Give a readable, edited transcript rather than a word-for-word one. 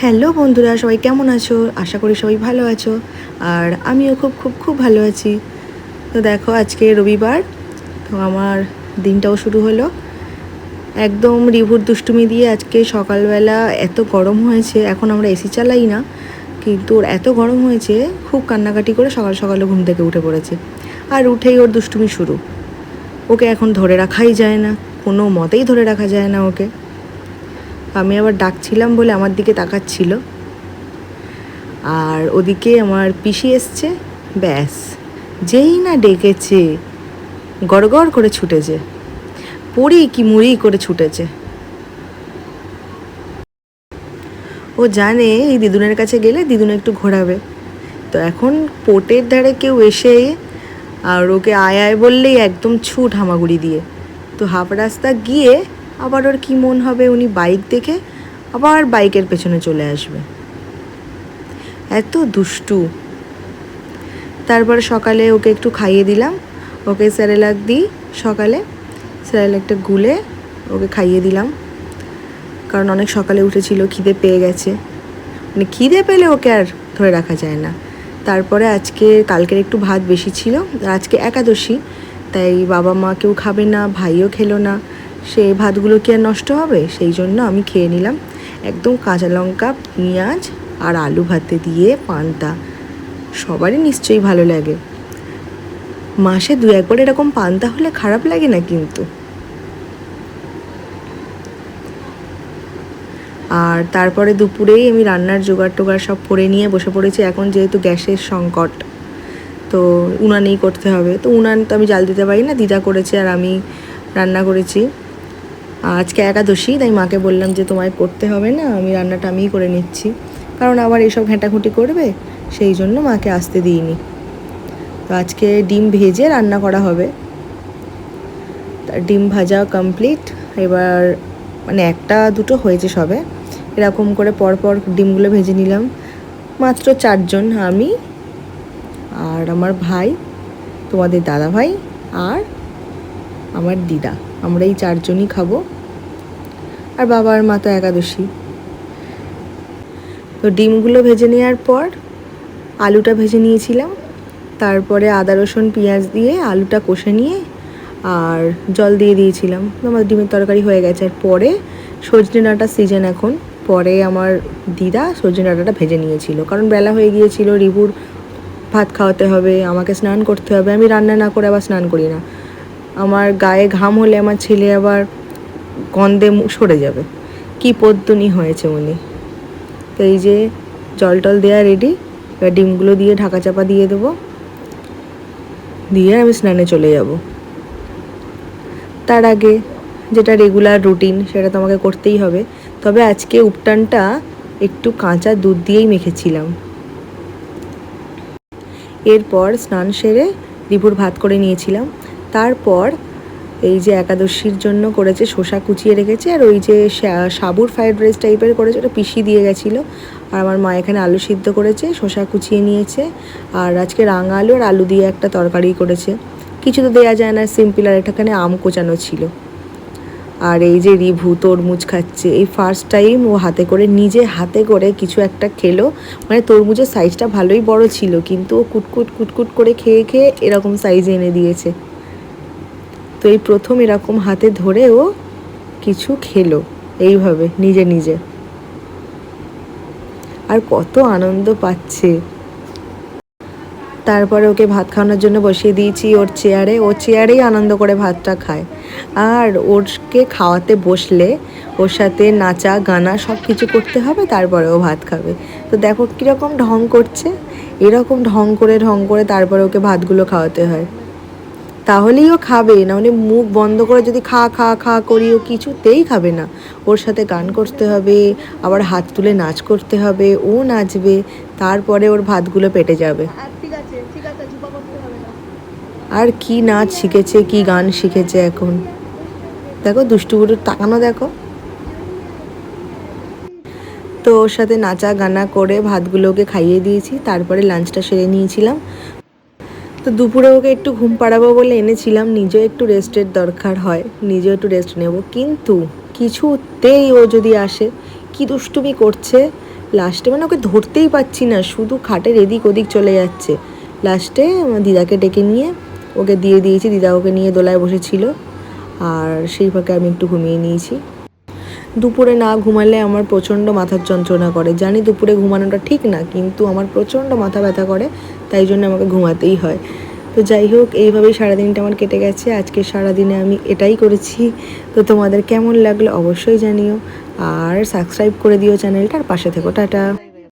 Hello বন্ধুরা, সবাই কেমন আছো? আশা করি সবাই ভালো আছো। আর আমিও খুব খুব খুব ভালো আছি। তো দেখো, আজকে রবিবার, তো আমার দিনটাও শুরু হলো একদম রিভুর দুষ্টুমি দিয়ে। আজকে সকালবেলা এত গরম হয়েছে, এখন আমরা এসি চালাই না, কিন্তু ওর এত গরম হয়েছে, খুব কান্নাকাটি করে সকাল সকালে ঘুম থেকে উঠে পড়েছে। আর উঠেই ওর দুষ্টুমি শুরু। ওকে এখন ধরে রাখাই যায় না, কোনো মতেই ধরে রাখা যায় না ওকে। আমি আবার ডাকছিলাম বলে আমার দিকে তাকাচ্ছিল। আর ওদিকে আমার পিসি এসছে, ব্যাস যেই না ডেকেছে গড়গড় করে ছুটেছে, পড়ি কি মুড়ি করে ছুটেছে। ও জানে এই দিদুনের কাছে গেলে দিদুন একটু ঘোরাবে। তো এখন পোর্টের ধারে কেউ এসে আর ওকে আয় আয় বললেই একদম ছুট হামাগুড়ি দিয়ে। তো হাফ রাস্তা গিয়ে আবার ওর কী মন হবে, উনি বাইক দেখে আবার বাইকের পেছনে চলে আসবে। এত দুষ্টু। তারপরে সকালে ওকে একটু খাইয়ে দিলাম, ওকে স্যারেলাক দিই সকালে, স্যারেলাকটা গুলে ওকে খাইয়ে দিলাম, কারণ অনেক সকালে উঠেছিল, খিদে পেয়ে গেছে। মানে খিদে পেলে ওকে আর ধরে রাখা যায় না। তারপরে কালকের একটু ভাত বেশি ছিল, আজকে একাদশী, তাই বাবা মা কেউ খাবে না, ভাইও খেলো না, সে ভাতগুলো কি আর নষ্ট হবে, সেই জন্য আমি খেয়ে নিলাম। একদম কাঁচা লঙ্কা, পেঁয়াজ আর আলু ভাতে দিয়ে পান্তা, সবারই নিশ্চয়ই ভালো লাগে। মাসে 2-1 বার এরকম পান্তা হলে খারাপ লাগে না কিন্তু। আর তারপরে দুপুরেই আমি রান্নার জোগাড় টোগাড় সব করে নিয়ে বসে পড়েছি। এখন যেহেতু গ্যাসের সংকট, তো উনানেই করতে হবে। তো উনান তো আমি জ্বাল দিতে পারি না, দিদা করেছে আর আমি রান্না করেছি। আজকে একাদশী, তাই মাকে বললাম যে তোমায় করতে হবে না, আমি রান্নাটা আমিই করে নিচ্ছি, কারণ আবার এইসব ঘেঁটাঘুঁটি করবে, সেই জন্য মাকে আসতে দিইনি। তো আজকে ডিম ভেজে রান্না করা হবে। ডিম ভাজা কমপ্লিট। এবার মানে 1-2 হয়েছে সবে, এরকম করে পরপর ডিমগুলো ভেজে নিলাম। মাত্র 4 জন, আমি আর আমার ভাই, তোমাদের দাদা ভাই আর আমার দিদা, আমরা এই 4 জনই খাবো। আর বাবা আর মা তো একাদশী। তো ডিমগুলো ভেজে নেওয়ার পর আলুটা ভেজে নিয়েছিলাম, তারপরে আদা রসুন পেঁয়াজ দিয়ে আলুটা কষে নিয়ে আর জল দিয়ে দিয়েছিলাম। আমার ডিমের তরকারি হয়ে গেছে। আর পরে সজনে ডাঁটার সিজন এখন, পরে আমার দিদা সজনে ডাঁটাটা ভেজে নিয়েছিল, কারণ বেলা হয়ে গিয়েছিল, রিভুর ভাত খাওয়াতে হবে, আমাকে স্নান করতে হবে। আমি রান্না না করে আবার স্নান করি না, আমার গায়ে ঘাম হলে আমার ছেলে আবার গন্ধে সরে যাবে। কি পদ্মনি হয়েছে উনি। তো এই যে জল টল দেওয়া রেডি, এবার ডিমগুলো দিয়ে ঢাকা চাপা দিয়ে দেবো, দিয়ে আমি স্নানে চলে যাব। তার আগে যেটা রেগুলার রুটিন, সেটা তো আমাকে করতেই হবে। তবে আজকে উপটানটা একটু কাঁচা দুধ দিয়েই মেখেছিলাম। এরপর স্নান সেরে রিভুর ভাত করে নিয়েছিলাম। তারপর এই যে একাদশীর জন্য করেছে, শসা কুচিয়ে রেখেছে, আর ওই যে সাবুর ফ্রাইড রাইস টাইপের করেছে, ওটা পিষি দিয়ে গেছিলো। আর আমার মা এখানে আলু সিদ্ধ করেছে, শসা কুচিয়ে নিয়েছে, আর আজকে রাঙা আলু আর আলু দিয়ে একটা তরকারি করেছে। কিছু তো দেওয়া যায় না, সিম্পল। আর এখানে আম কোচানো ছিল। আর এই যে রিভু তরমুজ খাচ্ছে, এই ফার্স্ট টাইম ও নিজে হাতে করে কিছু একটা খেলো। মানে তরমুজের সাইজটা ভালোই বড় ছিল, কিন্তু ও কুটকুট কুটকুট করে খেয়ে খেয়ে এরকম সাইজে এনে দিয়েছে। তো এই প্রথম এরকম হাতে ধরে ও কিছু খেলো এইভাবে নিজে নিজে, আর কত আনন্দ পাচ্ছে। তারপরে ওকে ভাত খাওয়ানোর জন্য বসিয়ে দিয়েছি ওর চেয়ারে, ও চেয়ারেই আনন্দ করে ভাতটা খায়। আর ওরকে খাওয়াতে বসলে ওর সাথে নাচা গানা সব কিছু করতে হবে, তারপরে ও ভাত খাবে। তো দেখো কীরকম ঢং করছে, এরকম ঢং করে তারপরে ওকে ভাতগুলো খাওয়াতে হয়, তাহলেই ও খাবে। নাহলে মুখ বন্ধ করে যদি খা খা খা করি, ও কিছুতেই খাবে না। ওর সাথে গান করতে হবে, আবার হাত তুলে নাচ করতে হবে, ও নাচবে, তারপরে ওর ভাতগুলো পেটে যাবে। আর কি নাচ শিখেছে, কি গান শিখেছে এখন দেখো, দুষ্টুগুলোর তাকানো দেখো। তো ওর সাথে নাচা গানা করে ভাতগুলোকে খাইয়ে দিয়েছি, তারপরে লাঞ্চটা সেরে নিয়েছিলাম। তো দুপুরে ওকে একটু ঘুম পাড়াবো বলে এনেছিলাম, নিজেও একটু রেস্টের দরকার হয়, নিজেও একটু রেস্ট নেব। কিন্তু কিছুতেই ও যদি আসে, কি দুষ্টুমি করছে, লাস্টে মানে ওকে ধরতেই পাচ্ছি না, শুধু খাটের এদিক ওদিক চলে যাচ্ছে। লাস্টে দিদাকে ডেকে নিয়ে ওকে দিয়ে দিয়েছি, দিদা ওকে নিয়ে দোলায় বসেছিল, আর সেই ফাঁকে আমি একটু ঘুমিয়ে নিয়েছি। দুপুরে না ঘুমালে আমার প্রচণ্ড মাথার যন্ত্রণা করে, জানি দুপুরে ঘুমানোটা ঠিক না, কিন্তু আমার প্রচণ্ড মাথা ব্যথা করে, তাই জন্য আমাকে ঘুমাতেই হয়। তো যাই হোক, এইভাবেই সারাদিনটা আমার কেটে গেছে। আজকে সারাদিনে আমি এটাই করেছি। তো তোমাদের কেমন লাগলো অবশ্যই জানিও, আর সাবস্ক্রাইব করে দিও চ্যানেলটার পাশে থেকো। টাটা।